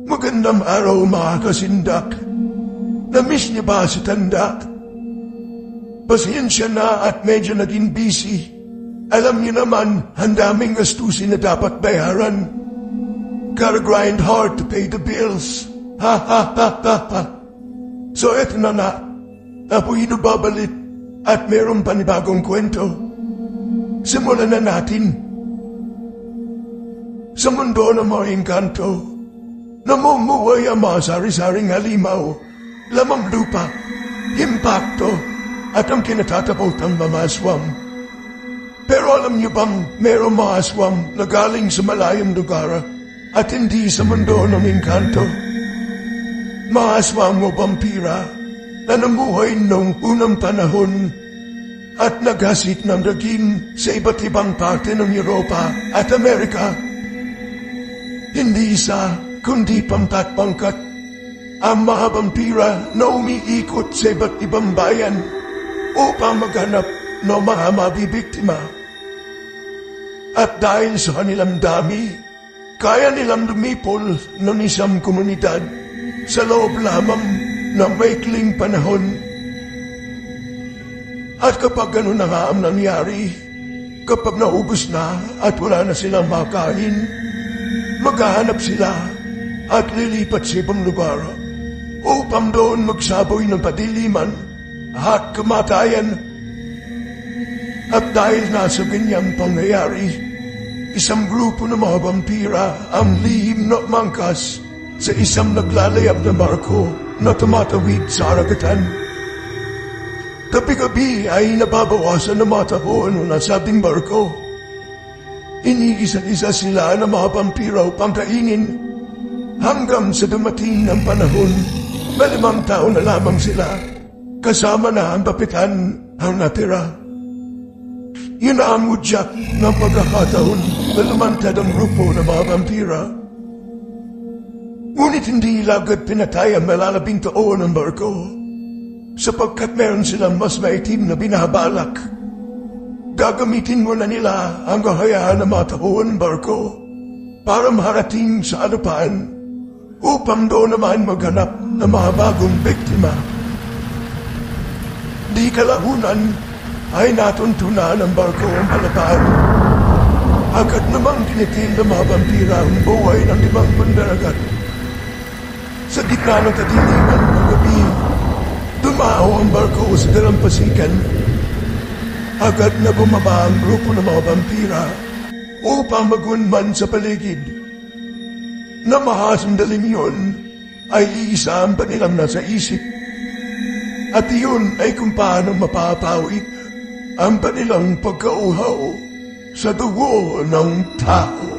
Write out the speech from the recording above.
Magandang araw mga kasindak. Na-miss niyo ba si Tandak? Pasensya na at medyo naging busy. Alam niyo naman, ang daming gastusin na dapat bayaran. Gotta grind hard to pay the bills. Ha ha ha ha ha. So eto na na. Apoy babalit at meron panibagong kwento. Simulan na natin. Sa mundo ng mga engkanto, namumuhay ang mga sari-saring halimaw, lamang lupa, impakto, at ang kinatatapaw ng mga aswang. Pero alam niyo bang mayroong mga aswang na galing sa malayong lugar at hindi sa mundo ng engkanto? Mga aswang o vampira na namuhay noong unang panahon at naghasit ng daging sa iba't ibang parte ng Europa at Amerika. Hindi isa kundi pangkat-pangkat ang mga vampira na umiikot sa iba't ibang bayan upang maghanap ng mga mabibiktima. At dahil sa kanilang dami, kaya nilang lumipol ng isang komunidad sa loob lamang ng maikling panahon. At kapag gano'n na nga ang nangyari, kapag naubos na at wala na silang makain, maghahanap sila at lilipat sa ibang lugar upang doon magsaboy ng padiliman at kamatayan. At dahil nasa ganyang pangyayari, isang grupo ng mga vampira ang lihim na mangkas sa isang naglalayab na barko na tumatawid sa aragatan. Gabi-gabi ay nababawasan ng mga tao ng nasabing barko. Iniisa-isa sila ng mga vampira upang kainin hanggang sa dumating ng panahon na 5 taon na lamang sila kasama na ang papitan ang natira. Yun ang udyak ng pagkakataon na lumantad ang grupo ng mga vampira. Ngunit hindi lagad pinatay ang malalabing tao ng barko sapagkat meron silang mas maitim na binabalak. Gagamitin muna nila ang kakayahan ng mga tao ng barko para maharating sa alupaan upang doon naman maghanap ng mga bagong biktima. Di kalahunan ay natuntunan ng barko ang palapaan. Agad namang kinitil ng mga vampira ang buhay ng 5 pandaragat. Sa gitna ng kadiliman ng gabi, dumao ang barko sa dalampasigan. Agad na bumaba ang grupo ng mga vampira upang magunman sa paligid. Na mahasandaling yun ay iisa ang panilang nasa isip. At iyon ay kung paano mapapawid ang kanilang pagkauhaw sa dugo ng tao.